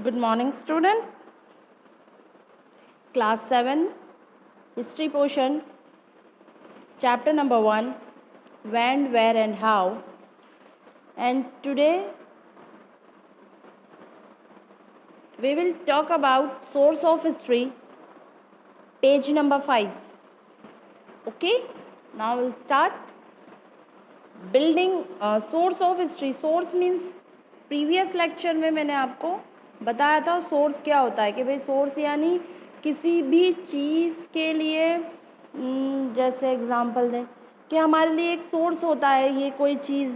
Good morning, student. Class 7, History portion, Chapter number 1, When, Where and How. And today we will talk about source of history, page number 5. Okay, now we'll start. Building source of history. Source means previous lecture में मैंने आपको बताया था source क्या होता है कि भाई सोर्स यानी किसी भी चीज़ के लिए जैसे एग्जांपल दें कि हमारे लिए एक सोर्स होता है, ये कोई चीज़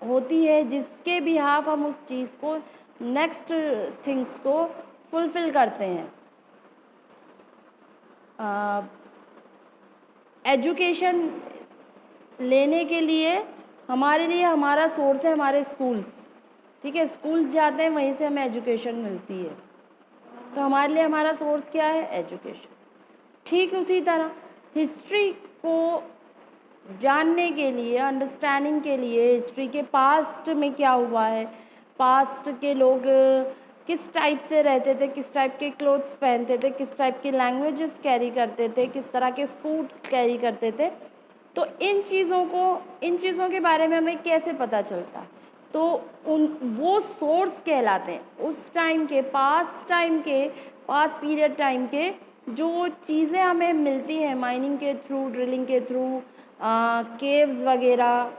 होती है जिसके बिहाफ हम उस चीज़ को नेक्स्ट थिंग्स को फुलफिल करते हैं। एजुकेशन लेने के लिए हमारे लिए हमारा सोर्स है हमारे स्कूल्स। ठीक है, स्कूल्स जाते हैं, वहीं से हमें एजुकेशन मिलती है, तो हमारे लिए हमारा सोर्स क्या है? एजुकेशन। ठीक उसी तरह हिस्ट्री को जानने के लिए, अंडरस्टैंडिंग के लिए, हिस्ट्री के पास्ट में क्या हुआ है, पास्ट के लोग किस टाइप से रहते थे, किस टाइप के क्लोथ्स पहनते थे, किस टाइप की लैंग्वेजेस कैरी करते थे, किस तरह के फूड कैरी करते थे, तो इन चीज़ों के बारे में हमें कैसे पता चलता? तो वो सोर्स कहलाते हैं उस टाइम के, पास्ट पीरियड टाइम के जो चीज़ें हमें मिलती हैं माइनिंग के थ्रू, ड्रिलिंग के थ्रू, केव्स वगैरह,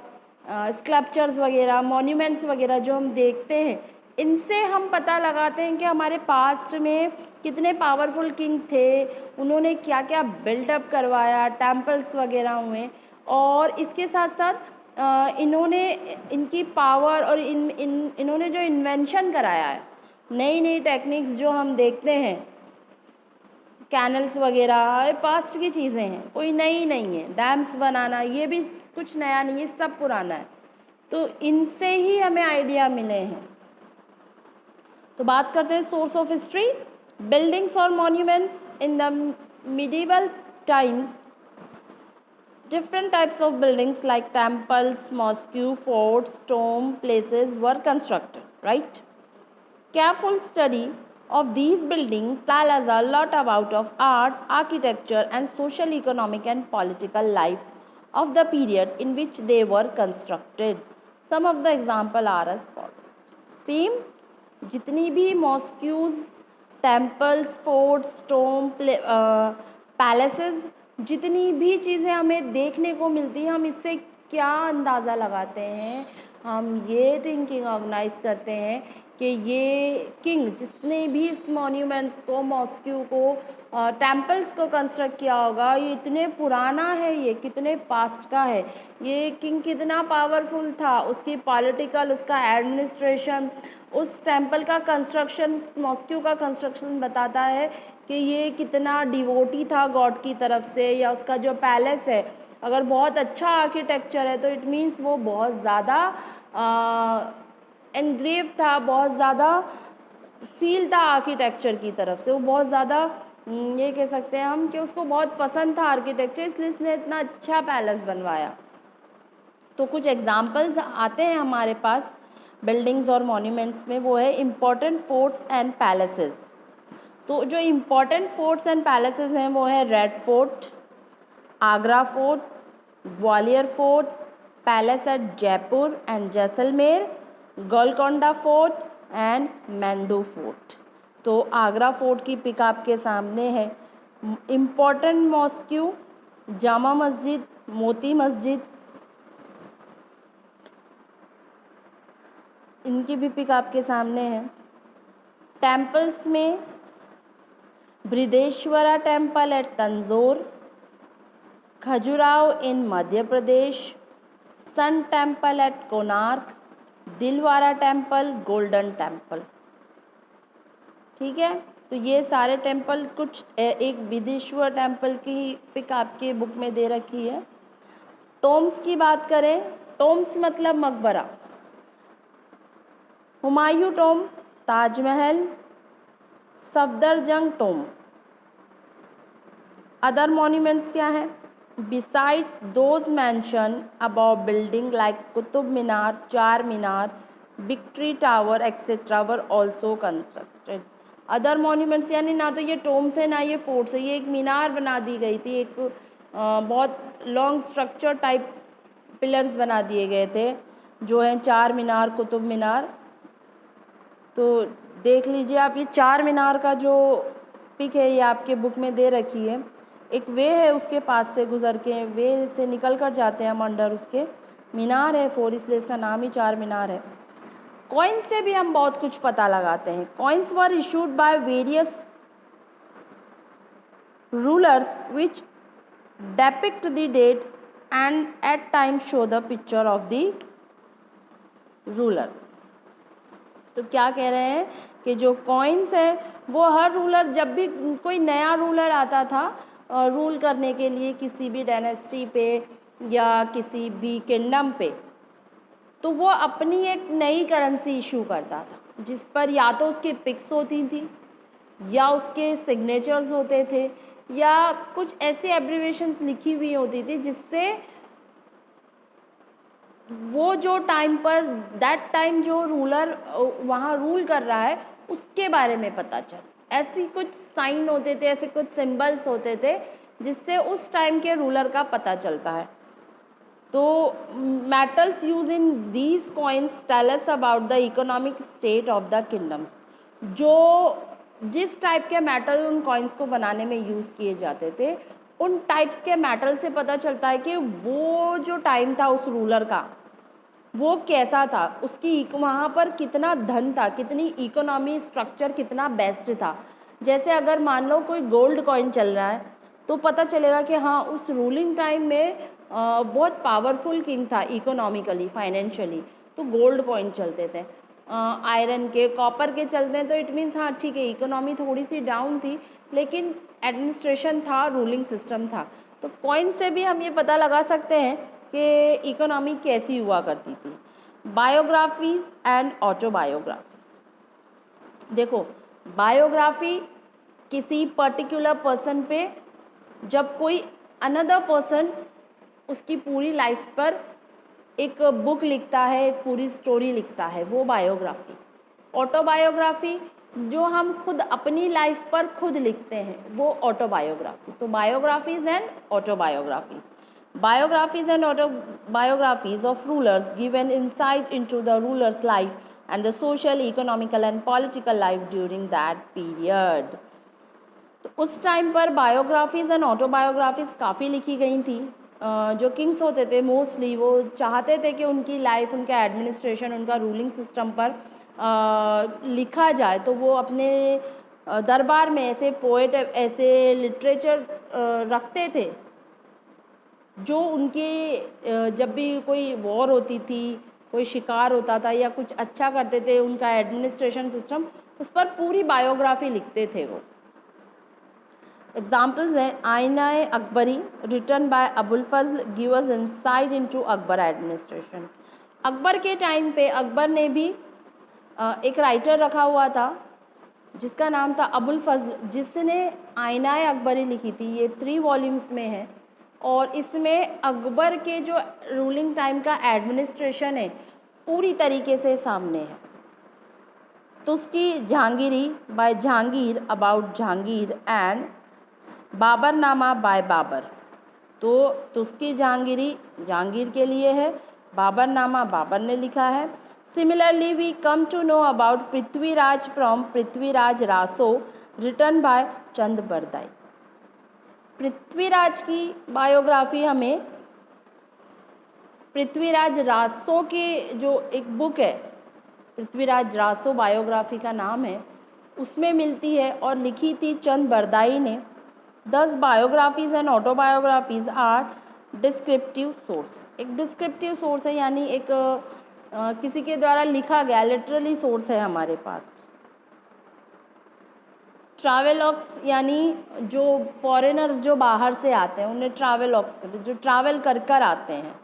स्कल्पचर्स वगैरह, मॉन्यूमेंट्स वगैरह जो हम देखते हैं, इनसे हम पता लगाते हैं कि हमारे पास्ट में कितने पावरफुल किंग थे, उन्होंने क्या क्या बिल्डअप करवाया, टेम्पल्स वगैरह हुए, और इसके साथ साथ इन्होंने इनकी पावर और इन्होंने जो इन्वेंशन कराया है, नई नई टेक्निक्स जो हम देखते हैं, कैनल्स वगैरह पास्ट की चीज़ें हैं, कोई नई नहीं है। डैम्स बनाना ये भी कुछ नया नहीं है, सब पुराना है, तो इनसे ही हमें आइडिया मिले हैं। तो बात करते हैं सोर्स ऑफ हिस्ट्री। बिल्डिंग्स और monuments in the medieval times, different types of buildings like temples, mosques, forts, tomb places were constructed, right? Careful study of these buildings tell us a lot about of art, architecture and social, economic and political life of the period in which they were constructed. Some of the example are as follows. Same जितनी भी mosques, temples, forts, tomb, palaces, जितनी भी चीज़ें हमें देखने को मिलती हैं, हम इससे क्या अंदाज़ा लगाते हैं? हम ये थिंकिंग ऑर्गेनाइज करते हैं कि ये किंग जिसने भी इस मॉन्यूमेंट्स को, मॉस्क्यू को, टेम्पल्स को कंस्ट्रक्ट किया होगा, ये इतने पुराना है, ये कितने पास्ट का है, ये किंग कितना पावरफुल था, उसकी पॉलिटिकल, उसका एडमिनिस्ट्रेशन, उस टेम्पल का कंस्ट्रक्शन, मॉस्क्यू का कंस्ट्रक्शन बताता है कि ये कितना डिवोटी था गॉड की तरफ से, या उसका जो पैलेस है अगर बहुत अच्छा आर्किटेक्चर है तो इट मीन्स वो बहुत ज़्यादा एनग्रेव था, बहुत ज़्यादा फील था आर्किटेक्चर की तरफ से, वो बहुत ज़्यादा ये कह सकते हैं हम कि उसको बहुत पसंद था आर्किटेक्चर, इसलिए इसने इतना अच्छा पैलेस बनवाया। तो कुछ एग्जाम्पल्स आते हैं हमारे पास बिल्डिंग्स और मॉन्यूमेंट्स में, वो है इम्पोर्टेंट फोर्ट्स एंड पैलेसेस। तो जो इम्पोर्टेंट फोर्ट्स एंड पैलेसेस हैं वो है Red Fort, Agra Fort, Gwalior Fort, palace at Jaipur and Jaisalmer, Golconda Fort and Mandu Fort. तो आगरा फोर्ट की पिक आपके सामने है। इम्पोर्टेंट मॉस्क्यू, जामा मस्जिद, मोती मस्जिद, इनकी भी पिक आपके सामने है। टेम्पल्स में Brihadeshwara temple at Tanjore, Khajuraho in Madhya Pradesh, sun temple at Konark, Dilwara temple, golden temple. ठीक है, तो ये सारे टेम्पल, कुछ एक बृहदेश्वर टेम्पल की पिक आपके बुक में दे रखी है। टोम्स की बात करें, टोम्स मतलब मकबरा, Humayun tomb, Taj Mahal, Safdarjung tomb. Other monuments क्या हैं? Besides those mention about building like Qutub Minar, Char Minar, victory tower etcetera were also constructed. Other monuments यानी ना तो ये टोम्स है ना ये फोर्ट्स है, ये एक मीनार बना दी गई थी, एक बहुत लॉन्ग स्ट्रक्चर टाइप पिलर्स बना दिए गए थे जो हैं चार मीनार, कुतुब मीनार। तो देख लीजिए आप, ये चार मीनार का जो पिक है ये आपके बुक में दे रखी है। एक वे है उसके पास से गुजर के, वे से निकल कर जाते हैं हम अंडर उसके। मीनार है फोर, इसलिए इसका नाम ही चार मीनार है। कॉइन्स से भी हम बहुत कुछ पता लगाते हैं। Coins were issued by various rulers which depict the date and at times show the picture of the ruler। तो क्या कह रहे हैं कि जो कॉइन्स है वो हर रूलर, जब भी कोई नया रूलर आता था रूल करने के लिए किसी भी डायनेस्टी पे या किसी भी किंगडम पे, तो वो अपनी एक नई करेंसी इशू करता था जिस पर या तो उसकी पिक्स होती थी या उसके सिग्नेचर्स होते थे या कुछ ऐसी एब्रीवेशंस लिखी हुई होती थी जिससे वो जो टाइम पर दैट टाइम जो रूलर वहाँ रूल कर रहा है उसके बारे में पता चले। ऐसी कुछ साइन होते थे, ऐसे कुछ सिंबल्स होते थे जिससे उस टाइम के रूलर का पता चलता है। तो metals use in these coins tell us about the economic state of the kingdom. जो जिस टाइप के मेटल उन कॉइन्स को बनाने में यूज़ किए जाते थे, उन टाइप्स के मेटल से पता चलता है कि वो जो टाइम था उस रूलर का वो कैसा था, उसकी वहाँ पर कितना धन था, कितनी इकोनॉमी स्ट्रक्चर कितना बेस्ट था। जैसे अगर मान लो कोई गोल्ड कॉइन चल रहा है तो पता चलेगा कि हाँ उस रूलिंग टाइम में बहुत पावरफुल किंग था इकोनॉमिकली, फाइनेंशियली, तो गोल्ड कॉइन चलते थे। आयरन के, कॉपर के चलते हैं तो इट मीन्स हाँ ठीक है इकोनॉमी थोड़ी सी डाउन थी लेकिन एडमिनिस्ट्रेशन था, रूलिंग सिस्टम था। तो कॉइन से भी हम ये पता लगा सकते हैं कि इकोनॉमी कैसी हुआ करती थी। बायोग्राफीज एंड ऑटोबायोग्राफीज, देखो बायोग्राफी किसी पर्टिकुलर पर्सन पे जब कोई अनदर पर्सन उसकी पूरी लाइफ पर एक बुक लिखता है, एक पूरी स्टोरी लिखता है, वो बायोग्राफी। ऑटोबायोग्राफी जो हम खुद अपनी लाइफ पर खुद लिखते हैं वो ऑटोबायोग्राफी। तो biographies and autobiographies, biographies and autobiographies of rulers give an insight into the ruler's life and the social, economical and political life during that period। तो उस टाइम पर बायोग्राफीज एंड ऑटोबायोग्राफीज काफ़ी लिखी गई थी। जो किंग्स होते थे मोस्टली वो चाहते थे कि उनकी लाइफ, उनका एडमिनिस्ट्रेशन, उनका रूलिंग सिस्टम पर लिखा जाए, तो वो अपने दरबार में ऐसे पोएट, ऐसे लिटरेचर रखते थे जो उनके जब भी कोई वॉर होती थी, कोई शिकार होता था या कुछ अच्छा करते थे उनका एडमिनिस्ट्रेशन सिस्टम, उस पर पूरी बायोग्राफी लिखते थे वो। एग्जाम्पल्स हैं Ain Akbari written by Abul Fazl give us insight into Akbar administration. Akbar के टाइम पे अकबर ने भी एक राइटर रखा हुआ था जिसका नाम था अबुल फजल, जिसने आईना अकबरी लिखी थी। ये 3 वॉल्यूम्स में है और इसमें अकबर के जो रूलिंग टाइम का एडमिनिस्ट्रेशन है पूरी तरीके से सामने है। तो उसकी Jahangiri by Jahangir about Jahangir and Baburnama by Babur. तो उसकी जहांगीरी जहांगीर के लिए है, बाबरनामा बाबर ने लिखा है। Similarly we come to know about Prithviraj from Prithviraj Raso written by Chand Bardai. Prithviraj की बायोग्राफी हमें पृथ्वीराज रासो की जो एक बुक है, पृथ्वीराज रासो बायोग्राफी का नाम है, उसमें मिलती है और लिखी थी चंद बरदाई ने। 10 biographies and autobiographies are descriptive source. एक डिस्क्रिप्टिव सोर्स है यानी एक किसी के द्वारा लिखा गया लिटरली सोर्स है हमारे पास। ट्रैवलॉग्स यानी जो फॉरेनर्स जो बाहर से आते हैं उन्हें ट्रैवलॉग्स कहते हैं, जो ट्रैवल कर कर आते हैं।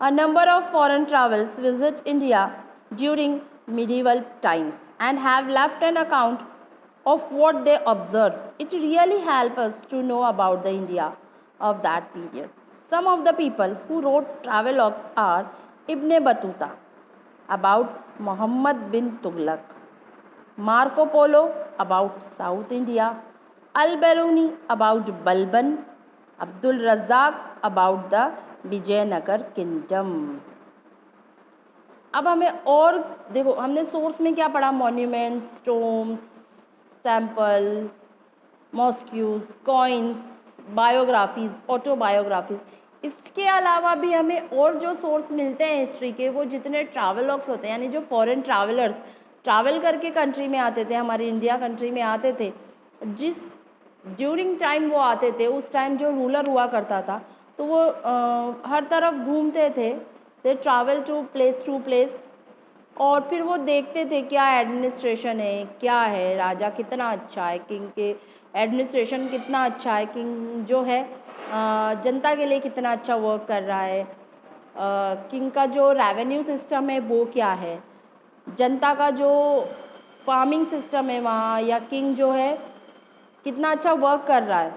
A number of foreign travels visit India during medieval times and have left an account of what they observed. It really helps us to know about the India of that period. Some of the people who wrote travelogues are Ibn Battuta about Muhammad bin Tughlaq, Marco Polo about South India, Al Biruni about Balban, Abdul Razzaq about the Vijayanagara kingdom. अब हमें और देखो, हमने source में क्या पढ़ा, monuments, tombs, temples, mosques, coins, biographies, autobiographies. इसके अलावा भी हमें और जो सोर्स मिलते हैं हिस्ट्री के, वो जितने ट्रैवलॉग्स होते हैं, यानी जो फॉरेन ट्रैवलर्स ट्रैवल करके कंट्री में आते थे, हमारी इंडिया कंट्री में आते थे, जिस ड्यूरिंग टाइम वो आते थे, उस टाइम जो रूलर हुआ करता था, तो वो हर तरफ घूमते थे, दे ट्रैवल टू प्लेस, और फिर वो देखते थे क्या एडमिनिस्ट्रेशन है, क्या है, राजा कितना अच्छा है, किंग के एडमिनिस्ट्रेशन कितना अच्छा है, किंग जो है जनता के लिए कितना अच्छा वर्क कर रहा है, किंग का जो रेवेन्यू सिस्टम है वो क्या है, जनता का जो फार्मिंग सिस्टम है वहाँ, या किंग जो है कितना अच्छा वर्क कर रहा है,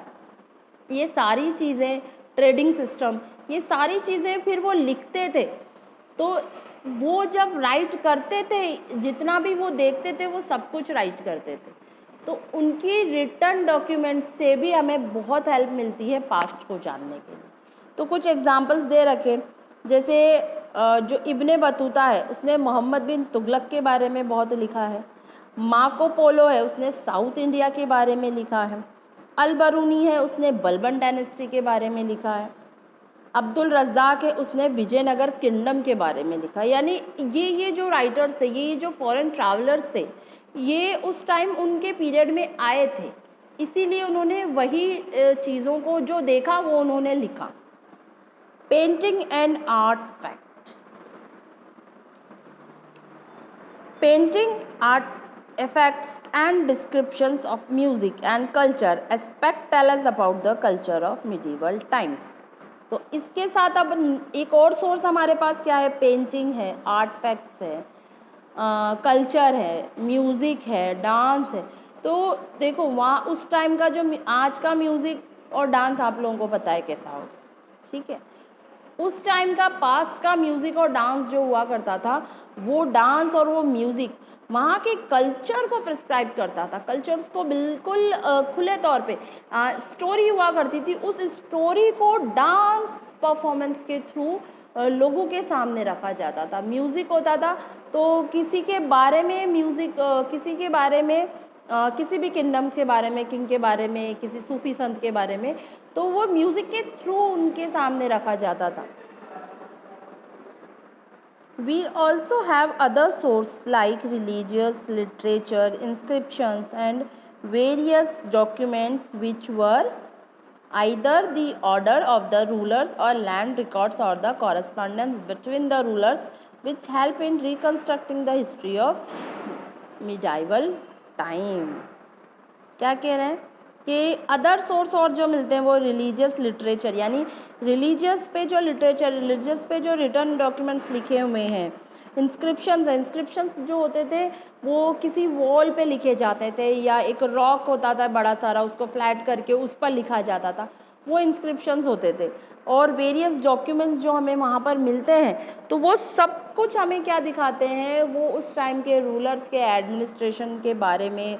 ये सारी चीज़ें, ट्रेडिंग सिस्टम, ये सारी चीज़ें फिर वो लिखते थे। तो वो जब राइट करते थे, जितना भी वो देखते थे वो सब कुछ राइट करते थे। तो उनकी रिटर्न डॉक्यूमेंट से भी हमें बहुत हेल्प मिलती है पास्ट को जानने के लिए। तो कुछ एग्जांपल्स दे रखे, जैसे जो इब्ने बतूता है उसने मोहम्मद बिन तुगलक के बारे में बहुत लिखा है, मार्को पोलो है उसने साउथ इंडिया के बारे में लिखा है, अल बरूनी है उसने बलबन डायनेस्टी के बारे में लिखा है, अब्दुल रज़ाक है उसने विजयनगर किंगडम के बारे में लिखा। यानी ये जो राइटर्स थे, ये जो फॉरेन ट्रैवलर्स थे, ये उस टाइम उनके पीरियड में आए थे, इसीलिए उन्होंने वही चीज़ों को जो देखा वो उन्होंने लिखा। Painting and art fact. Painting, art effects and descriptions of music and culture aspect tell us about the culture of medieval times। तो इसके साथ अब एक और सोर्स हमारे पास क्या है, पेंटिंग है, आर्ट फैक्ट्स है, कल्चर है, म्यूज़िक है, डांस है। तो देखो वहाँ उस टाइम का जो आज का म्यूज़िक और डांस आप लोगों को पता है कैसा होगा, ठीक है। उस टाइम का पास्ट का म्यूज़िक और डांस जो हुआ करता था, वो डांस और वो म्यूज़िक वहाँ के कल्चर को प्रिस्क्राइब करता था, कल्चर्स को बिल्कुल खुले तौर पे स्टोरी हुआ करती थी, उस स्टोरी को डांस परफॉर्मेंस के थ्रू लोगों के सामने रखा जाता था। म्यूज़िक होता था तो किसी के बारे में म्यूज़िक, किसी के बारे में, किसी भी किंगडम्स के बारे में, किंग के बारे में, किसी सूफी संत के बारे में, तो वो म्यूज़िक के थ्रू उनके सामने रखा जाता था। We also have other sources like religious literature, inscriptions and various documents which were either the order of the rulers or land records or the correspondence between the rulers, which help in reconstructing the history of medieval time। क्या कह रहे हैं कि other source और जो मिलते हैं वो रिलीजियस लिटरेचर, यानी रिलीजियस पे जो लिटरेचर, रिलीजियस पे जो रिटर्न डॉक्यूमेंट्स लिखे हुए हैं, इंस्क्रिप्शंस है, इंस्क्रिप्शंस जो होते थे वो किसी वॉल पे लिखे जाते थे, या एक रॉक होता था बड़ा सारा, उसको फ्लैट करके उस पर लिखा जाता था, वो इंस्क्रिप्शंस होते थे। और वेरियस डॉक्यूमेंट्स जो हमें वहाँ पर मिलते हैं, तो वो सब कुछ हमें क्या दिखाते हैं, वो उस टाइम के रूलर्स के एडमिनिस्ट्रेशन के बारे में,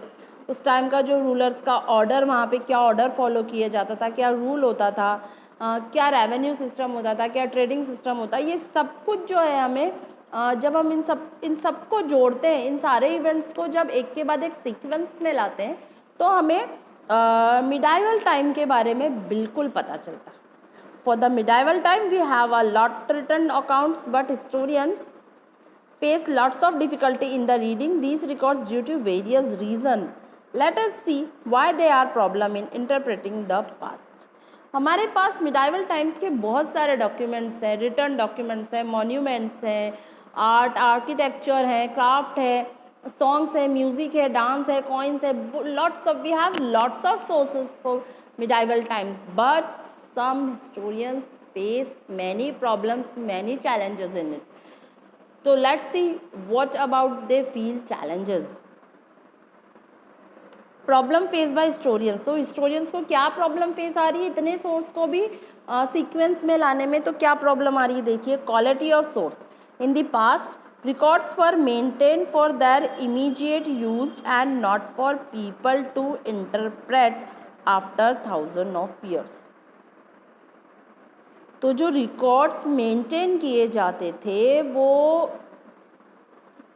उस टाइम का जो रूलर्स का ऑर्डर, वहाँ पे क्या ऑर्डर फॉलो किया जाता था, क्या रूल होता था, क्या रेवेन्यू सिस्टम होता था, क्या ट्रेडिंग सिस्टम होता है, ये सब कुछ जो है हमें जब हम इन सब को जोड़ते हैं, इन सारे इवेंट्स को जब एक के बाद एक सीक्वेंस में लाते हैं, तो हमें मिडाइवल टाइम के बारे में बिल्कुल पता चलता है। For the medieval time we have a lot written accounts, but historians face lots of difficulty in the reading these records due to various reasons. Let us see why they are problem in interpreting the past। हमारे पास medieval times के बहुत सारे documents हैं, written documents हैं, monuments हैं, art, architecture है, craft है, songs है, म्यूजिक है, डांस है, कॉइन्स है, we have lots of sources for medieval times, but some historians face many problems, many challenges in it. तो let's see what about they feel challenges. Problem face by historians, तो historians को क्या problem face आ रही है इतने source को भी sequence में लाने में, तो क्या प्रॉब्लम आ रही है देखिए। Quality of source, in the past Records were maintained for their immediate use and not for people to interpret after thousands of years. तो जो रिकॉर्ड्स मेंटेन किए जाते थे वो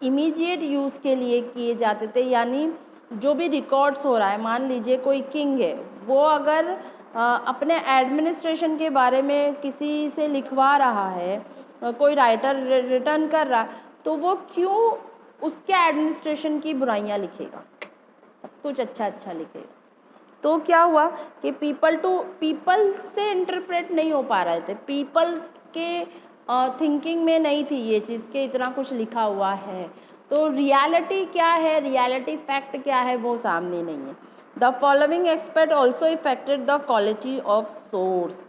इमीडिएट यूज़ के लिए किए जाते थे, यानी जो भी रिकॉर्ड्स हो रहा है, मान लीजिए कोई किंग है, वो अगर अपने एडमिनिस्ट्रेशन के बारे में किसी से लिखवा रहा है, कोई राइटर रिटर्न कर रहा, तो वो क्यों उसके एडमिनिस्ट्रेशन की बुराइयां लिखेगा, सब कुछ अच्छा अच्छा लिखेगा। तो क्या हुआ कि पीपल से इंटरप्रेट नहीं हो पा रहे थे, पीपल के थिंकिंग में नहीं थी ये चीज़ कि इतना कुछ लिखा हुआ है। तो रियलिटी क्या है, रियलिटी फैक्ट क्या है, वो सामने नहीं है। The following expect also affected the quality of source.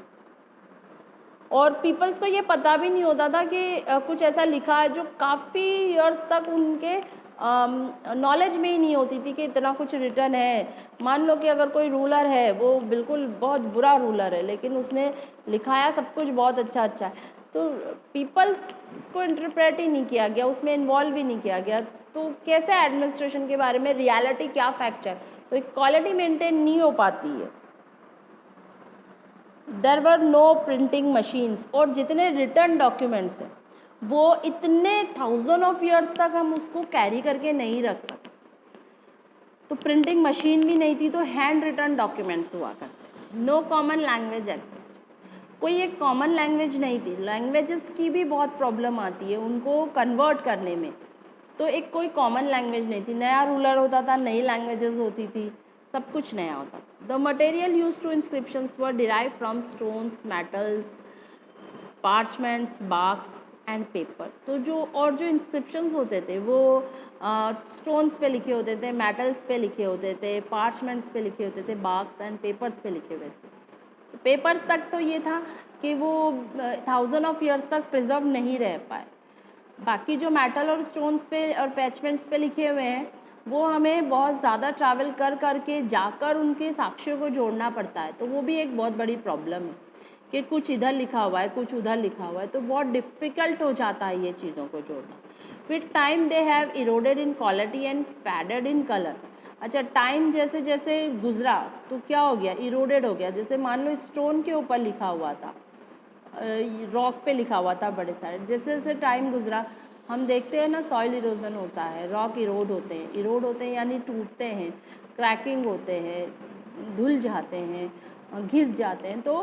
और पीपल्स को ये पता भी नहीं होता था कि कुछ ऐसा लिखा है जो काफ़ी ईयर्स तक उनके नॉलेज में ही नहीं होती थी कि इतना कुछ रिटर्न है। मान लो कि अगर कोई रूलर है, वो बिल्कुल बहुत बुरा रूलर है, लेकिन उसने लिखाया सब कुछ बहुत अच्छा अच्छा है, तो पीपल्स को इंटरप्रेट ही नहीं किया गया, उसमें इन्वॉल्व ही नहीं किया गया। तो कैसे एडमिनिस्ट्रेशन के बारे में रियलिटी क्या फैक्ट है, तो एक क्वालिटी मेंटेन नहीं हो पाती है। There were no printing machines, और जितने रिटर्न डॉक्यूमेंट्स हैं वो इतने थाउजेंड ऑफ ईयर्स तक हम उसको कैरी करके नहीं रख सकते। तो प्रिंटिंग मशीन भी नहीं थी, तो हैंड रिटर्न डॉक्यूमेंट्स हुआ करते। नो कॉमन लैंग्वेज एक्सिस्ट, कोई एक कॉमन लैंग्वेज नहीं थी। लैंग्वेजेस की भी बहुत प्रॉब्लम आती है उनको कन्वर्ट करने में, तो एक कोई कॉमन लैंग्वेज नहीं थी। नया रूलर होता था, नई लैंग्वेजेस होती थी, सब कुछ नया होता था। The material use to inscriptions were derive from stones, metals, parchments, barks and paper. तो जो इंस्क्रिप्शंस होते थे वो स्टोन्स पे लिखे होते थे, मेटल्स पे लिखे होते थे, पार्चमेंट्स पे लिखे होते थे, बार्क्स एंड पेपर्स पे लिखे हुए थे। तो पेपर्स तक तो ये था कि वो थाउजेंड ऑफ ईयर्स तक प्रिजर्व नहीं रह पाए। बाकी जो मेटल और स्टोन्स पे और पैचमेंट्स पे लिखे हुए हैं वो हमें बहुत ज़्यादा ट्रैवल कर करके जाकर उनके साक्ष्यों को जोड़ना पड़ता है, तो वो भी एक बहुत बड़ी प्रॉब्लम है कि कुछ इधर लिखा हुआ है, कुछ उधर लिखा हुआ है, तो बहुत डिफ़िकल्ट हो जाता है ये चीज़ों को जोड़ना। With time they have eroded in quality and faded in colour. अच्छा, टाइम जैसे जैसे गुजरा तो क्या हो गया, इरोडेड हो गया। जैसे मान लो स्टोन के ऊपर लिखा हुआ था, रॉक पे लिखा हुआ था बड़े सारे, जैसे जैसे टाइम गुजरा हम देखते हैं ना सॉइल इरोजन होता है, रॉक इरोड होते हैं यानी टूटते हैं, क्रैकिंग होते हैं, धुल जाते हैं, घिस जाते हैं। तो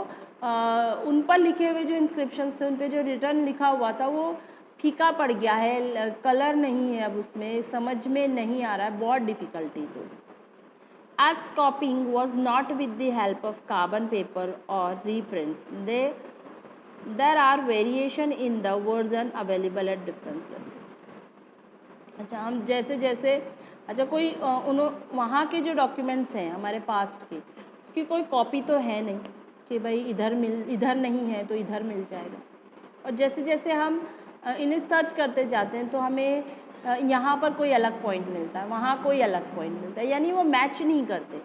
उन पर लिखे हुए जो इंस्क्रिप्शंस थे, उन पे जो रिटर्न लिखा हुआ था वो फीका पड़ गया है, कलर नहीं है, अब उसमें समझ में नहीं आ रहा है, बहुत डिफ़िकल्टीज हो। As copying was not with the help of carbon paper or reprints, there are variation in the version available at different places. अच्छा, हम जैसे जैसे अच्छा कोई वहाँ के जो डॉक्यूमेंट्स हैं हमारे पास्ट के, उसकी कोई कॉपी तो है नहीं कि भाई इधर नहीं है तो इधर मिल जाएगा। और जैसे जैसे हम इन्हें सर्च करते जाते हैं तो हमें यहाँ पर कोई अलग पॉइंट मिलता है, वहाँ कोई अलग पॉइंट मिलता है, यानी वो मैच नहीं करते।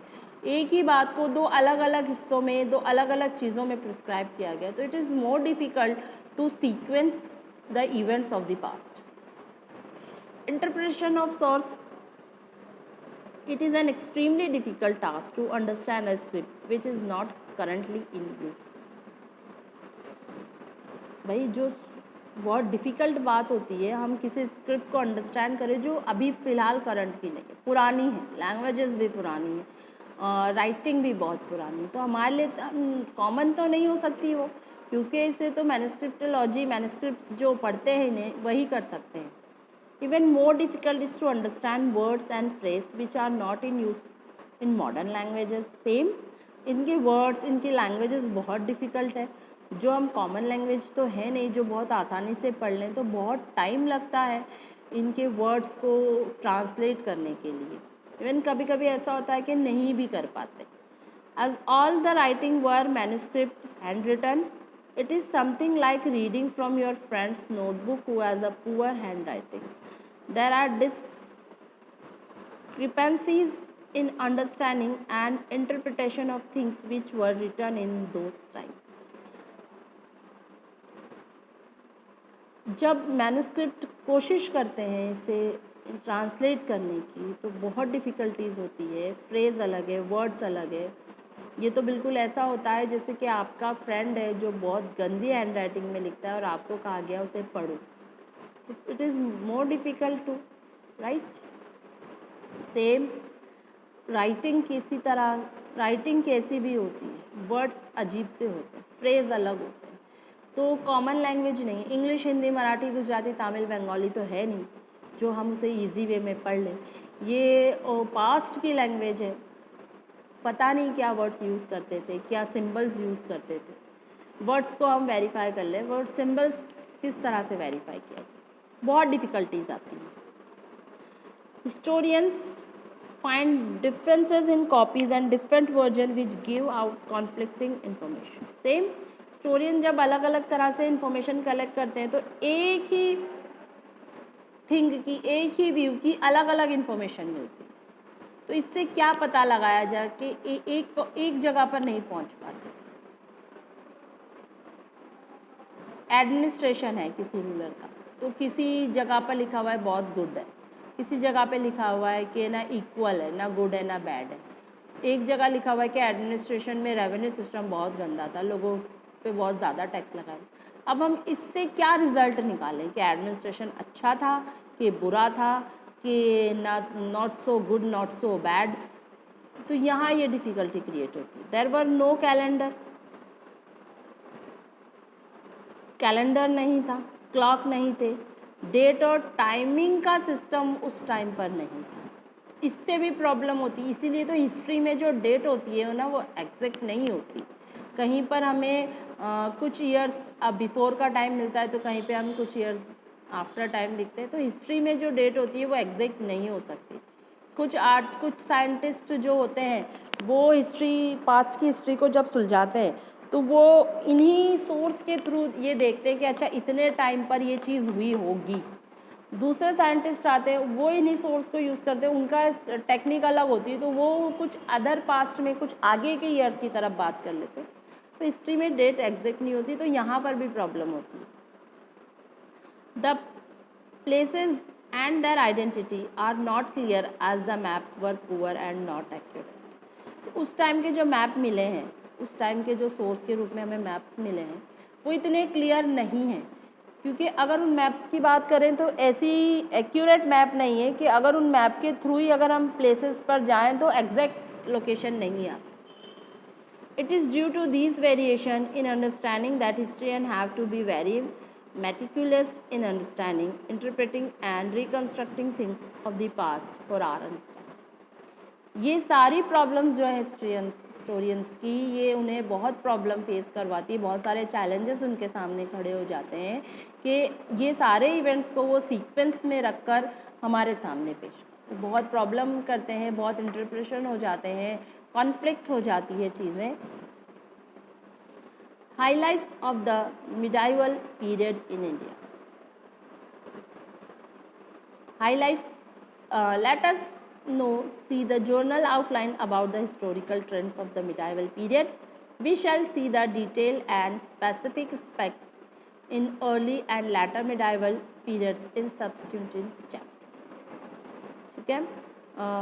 एक ही बात को दो अलग अलग हिस्सों में, दो अलग अलग चीज़ों में प्रिस्क्राइब किया गया, तो it is more difficult to sequence the events of the past. Interpretation of source, it is an extremely difficult task to understand a script which is not currently in use. भाई जो बहुत difficult बात होती है, हम किसी script को understand करें जो अभी फ़िलहाल करंट की नहीं है, पुरानी है, लैंग्वेजेस भी पुरानी है, राइटिंग भी बहुत पुरानी है, तो हमारे लिए कॉमन तो नहीं हो सकती वो, क्योंकि इसे तो मैन्युस्क्रिप्टोलॉजी, मैन्युस्क्रिप्ट्स जो पढ़ते हैं इन्हें वही कर सकते हैं। Even more difficult is to understand words and phrases which are not in use in modern languages. Same, इनके words, इनकी languages बहुत difficult है, जो हम common language तो है नहीं जो बहुत आसानी से पढ़ लें, तो बहुत टाइम लगता है इनके words को translate करने के लिए। Even कभी कभी ऐसा होता है कि नहीं भी कर पाते। As all the writing were manuscript handwritten, it is something like reading from your friend's notebook who has a poor handwriting. There are discrepancies in understanding and interpretation of things which were written in those times. जब manuscript कोशिश करते हैं इसे translate करने की तो बहुत difficulties होती है, फ्रेज़ अलग है, वर्ड्स अलग है। ये तो बिल्कुल ऐसा होता है जैसे कि आपका फ्रेंड है जो बहुत गंदी हैंड राइटिंग में लिखता है और आपको कहा गया उसे पढ़ो, it is more difficult to write. Same writing किसी तरह, राइटिंग कैसी भी होती है, वर्ड्स अजीब से होते हैं, फ्रेज़ अलग होते हैं, तो कॉमन लैंग्वेज नहीं, इंग्लिश हिंदी मराठी गुजराती तमिल बंगाली तो है नहीं जो हम उसे इजी वे में पढ़ लें। ये पास्ट की लैंग्वेज है, पता नहीं क्या वर्ड्स यूज़ करते थे, क्या सिंबल्स यूज़ करते थे। वर्ड्स को हम वेरीफाई कर लें, वर्ड सिंबल्स किस तरह से वेरीफाई किया जाए, बहुत डिफ़िकल्टीज आती हैं। Historians find differences in copies and different version which give out conflicting information. Same historian जब अलग अलग तरह से इंफॉर्मेशन कलेक्ट करते हैं तो एक ही थिंग की, एक ही व्यू की अलग अलग इंफॉर्मेशन मिलती है, तो इससे क्या पता लगाया जाए कि एक जगह पर नहीं पहुंच पाते। एडमिनिस्ट्रेशन है किसी रूलर का, तो किसी जगह पर लिखा हुआ है बहुत गुड है, किसी जगह पे लिखा हुआ है कि ना इक्वल है, ना गुड है ना बैड है। एक जगह लिखा हुआ है कि एडमिनिस्ट्रेशन में रेवेन्यू सिस्टम बहुत गंदा था, लोगों पे बहुत ज़्यादा टैक्स लगाया। अब हम इससे क्या रिजल्ट निकालें कि एडमिनिस्ट्रेशन अच्छा था कि बुरा था कि not so good not so bad, तो यहाँ ये डिफ़िकल्टी क्रिएट होती है। देयर वर नो कैलेंडर नहीं था, क्लॉक नहीं थे, डेट और टाइमिंग का सिस्टम उस टाइम पर नहीं था, इससे भी प्रॉब्लम होती। इसीलिए तो हिस्ट्री में जो डेट होती है ना वो एग्जैक्ट नहीं होती, कहीं पर हमें कुछ ईयर्स बिफोर का टाइम मिलता है तो कहीं पे हम कुछ ईयर्स आफ्टर टाइम दिखते हैं, तो हिस्ट्री में जो डेट होती है वो एग्जैक्ट नहीं हो सकती। कुछ साइंटिस्ट जो होते हैं वो हिस्ट्री, पास्ट की हिस्ट्री को जब सुलझाते हैं तो वो इन्हीं सोर्स के थ्रू ये देखते हैं कि अच्छा इतने टाइम पर ये चीज़ हुई होगी। दूसरे साइंटिस्ट आते हैं वो इन्हीं सोर्स को यूज़ करते हैं, उनका टेक्निक अलग होती है, तो वो कुछ अदर पास्ट में कुछ आगे के ईयर की तरफ बात कर लेते हैं, तो हिस्ट्री में डेट एग्जैक्ट नहीं होती, तो यहाँ पर भी प्रॉब्लम होती है। The places and their identity are not clear as the map were poor and not accurate। तो उस टाइम के जो मैप मिले हैं, उस टाइम के जो सोर्स के रूप में हमें मैप्स मिले हैं वो इतने क्लियर नहीं हैं, क्योंकि अगर उन मैप्स की बात करें तो ऐसी एक्यूरेट मैप नहीं है कि अगर उन मैप के थ्रू ही अगर हम प्लेसेस पर जाएं तो एग्जैक्ट लोकेशन नहीं आती। It is due to this variation in understanding that historian have to be very meticulous in understanding, interpreting and reconstructing things of the past for our understanding। ये सारी problems जो है historians की, ये उन्हें बहुत प्रॉब्लम फेस करवाती है, बहुत सारे चैलेंजेस उनके सामने खड़े हो जाते हैं कि ये सारे इवेंट्स को वो सीक्वेंस में रखकर हमारे सामने पेश, बहुत प्रॉब्लम करते हैं, बहुत इंटरप्रेशन हो जाते हैं, कॉन्फ्लिक्ट हो जाती है चीज़ें। Highlights of the medieval period in India। Highlights, let us see the journal outline about the historical trends of the medieval period। We shall see the detail and specific aspects in early and later medieval periods in subsequent chapters। ठीक है,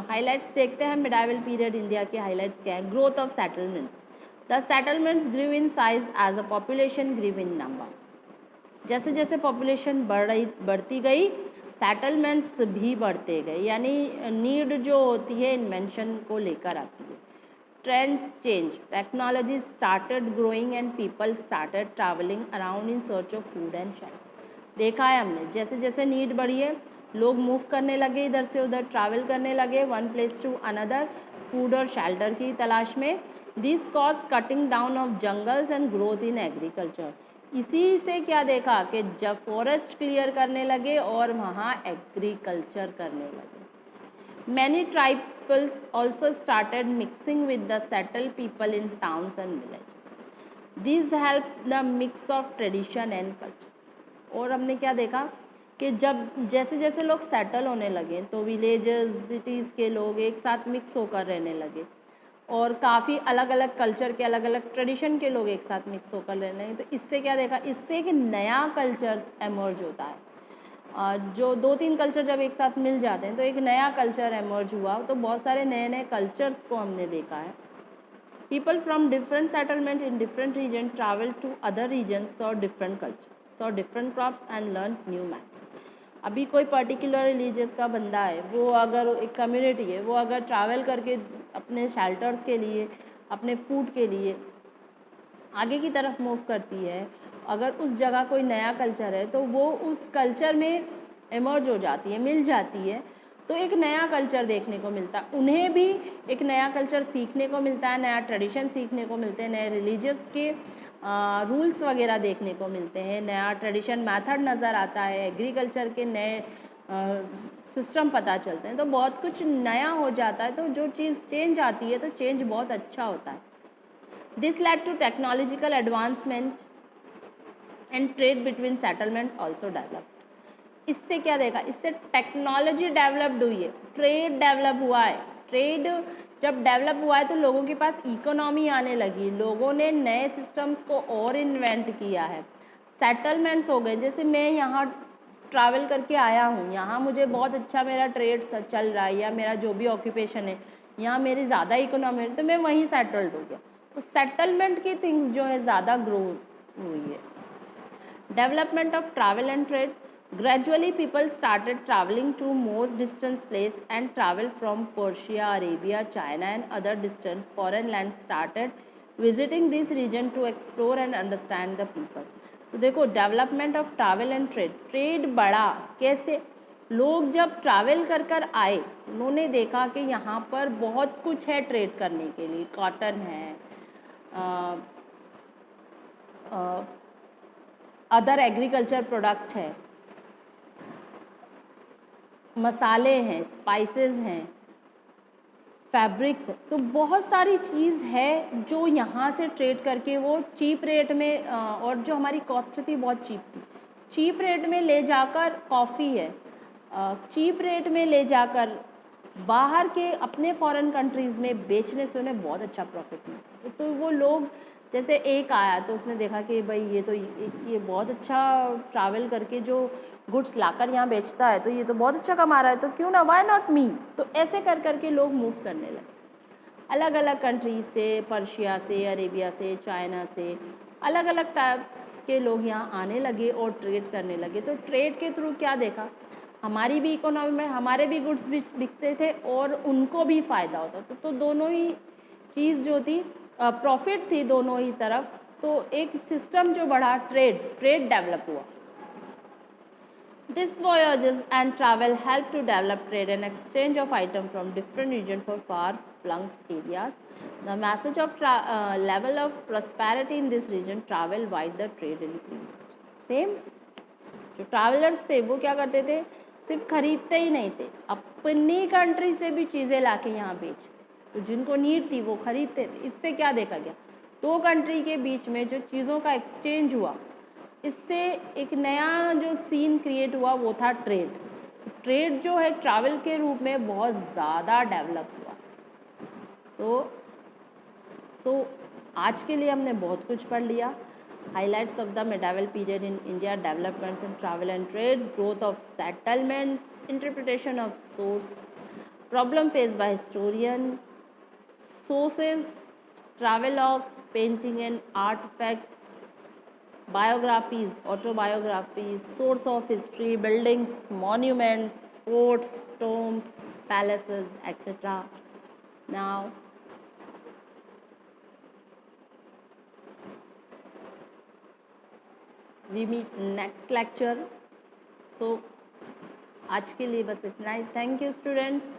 highlights देखते हैं medieval period India के highlights क्या है। Growth of settlements, The settlements grew in size as the population grew in number। जैसे जैसे population बढ़ती गई सेटलमेंट्स भी बढ़ते गए, यानी नीड जो होती है इन्वेंशन को लेकर आती है। Trends change, technology started growing and people started travelling around in search of food and shelter. देखा है हमने, जैसे जैसे नीड बढ़ी है लोग मूव करने लगे, इधर से उधर ट्रैवल करने लगे, one place to another, food और शेल्टर की तलाश में। This cause cutting down of jungles and growth in agriculture. इसी से क्या देखा कि जब फॉरेस्ट क्लियर करने लगे और वहाँ एग्रीकल्चर करने लगे। Many tribals also started mixing with the settle people in towns and villages. This help the mix of tradition and culture. और हमने क्या देखा कि जब जैसे जैसे लोग सेटल होने लगे तो विलेजेस सिटीज़ के लोग एक साथ मिक्स होकर रहने लगे, और काफ़ी अलग अलग कल्चर के, अलग अलग ट्रेडिशन के लोग एक साथ मिक्स होकर रह रहे हैं। तो इससे क्या देखा, इससे एक नया कल्चर एमर्ज होता है। जो 2-3 कल्चर जब एक साथ मिल जाते हैं तो एक नया कल्चर एमर्ज हुआ। तो बहुत सारे नए नए कल्चर्स को हमने देखा है। People from different settlement in different region travel to other region, saw different culture, saw different crops and learn new method. अभी कोई पर्टिकुलर रिलीजियस का बंदा है, वो अगर एक कम्युनिटी है, वो अगर ट्रैवल करके अपने शेल्टर्स के लिए, अपने फूड के लिए आगे की तरफ मूव करती है, अगर उस जगह कोई नया कल्चर है तो वो उस कल्चर में इमर्ज हो जाती है, मिल जाती है, तो एक नया कल्चर देखने को मिलता है। उन्हें भी एक नया कल्चर सीखने को मिलता है, नया ट्रेडिशन सीखने को मिलते हैं, नए रिलीजियस के रूल्स वगैरह देखने को मिलते हैं, नया ट्रेडिशन मेथड नज़र आता है, एग्रीकल्चर के नए सिस्टम पता चलते हैं। तो बहुत कुछ नया हो जाता है। तो जो चीज़ चेंज आती है तो चेंज बहुत अच्छा होता है। This led to technological advancement and trade between settlement also developed। इससे क्या देखा, इससे टेक्नोलॉजी डेवलप्ड हुई है, ट्रेड डेवलप हुआ है। ट्रेड जब डेवलप हुआ है तो लोगों के पास इकोनॉमी आने लगी, लोगों ने नए सिस्टम्स को और इन्वेंट किया है, सेटलमेंट्स हो गए। जैसे मैं यहाँ ट्रैवल करके आया हूँ, यहाँ मुझे बहुत अच्छा मेरा ट्रेड चल रहा है, या मेरा जो भी ऑक्यूपेशन है, यहाँ मेरी ज़्यादा इकोनॉमी है, तो मैं वहीं सेटल्ड हो गया। तो सेटलमेंट की थिंग्स जो है ज़्यादा ग्रो हुई है। Development of travel and trade, gradually people started travelling to more distance place and travel from Persia, Arabia, China and other distant foreign land started visiting this region to explore and understand the people. तो देखो, development of travel and trade, trade बढ़ा कैसे, लोग जब travel कर कर आए, उन्होंने देखा कि यहाँ पर बहुत कुछ है ट्रेड करने के लिए, कॉटन है, अदर एग्रीकल्चर प्रोडक्ट है, मसाले हैं, स्पाइसेस हैं, फैब्रिक्स है, तो बहुत सारी चीज़ है जो यहाँ से ट्रेड करके वो चीप रेट में, और जो हमारी कॉस्ट थी बहुत चीप थी, चीप रेट में ले जाकर, कॉफ़ी है, चीप रेट में ले जाकर बाहर के अपने फॉरेन कंट्रीज़ में बेचने से उन्हें बहुत अच्छा प्रॉफिट मिलता। तो वो लोग, जैसे एक आया तो उसने देखा कि भाई ये बहुत अच्छा ट्रैवल करके जो गुड्स लाकर यहाँ बेचता है, तो ये तो बहुत अच्छा कमा रहा है, तो क्यों ना, व्हाई नॉट मी। तो ऐसे कर करके लोग मूव करने लगे अलग अलग कंट्रीज से, पर्शिया से, अरेबिया से, चाइना से, अलग अलग टाइप्स के लोग यहाँ आने लगे और ट्रेड करने लगे। तो ट्रेड के थ्रू क्या देखा, हमारी भी इकोनॉमी में हमारे भी गुड्स बिकते थे और उनको भी फ़ायदा होता था। तो दोनों ही चीज़ जो थी, प्रॉफिट थी दोनों ही तरफ। तो एक सिस्टम जो बढ़ा, ट्रेड डेवलप हुआ। This voyages and travel help to develop trade and exchange of items from different regions for far-flung areas. The message of level of prosperity in this region, travel wide the trade increased. Same, जो travellers थे वो क्या करते थे, सिर्फ खरीदते ही नहीं थे, अपनी कंट्री से भी चीज़ें लाके यहाँ बेचते। तो जिनको नीड थी वो खरीदते थे। इससे क्या देखा गया, दो कंट्री के बीच में जो चीज़ों का एक्सचेंज हुआ, इससे एक नया जो सीन क्रिएट हुआ वो था ट्रेड। ट्रेड जो है ट्रैवल के रूप में बहुत ज़्यादा डेवलप हुआ। तो आज के लिए हमने बहुत कुछ पढ़ लिया। Highlights of the medieval period in India, developments in travel and trades, growth of settlements, interpretation of source, problem face by historian, sources, travelogues, painting and artifacts, biographies, autobiographies, source of history, buildings, monuments, forts, tombs, palaces, etc. Now, we meet next lecture. So, आज के लिए बस इतना ही। Thank you students.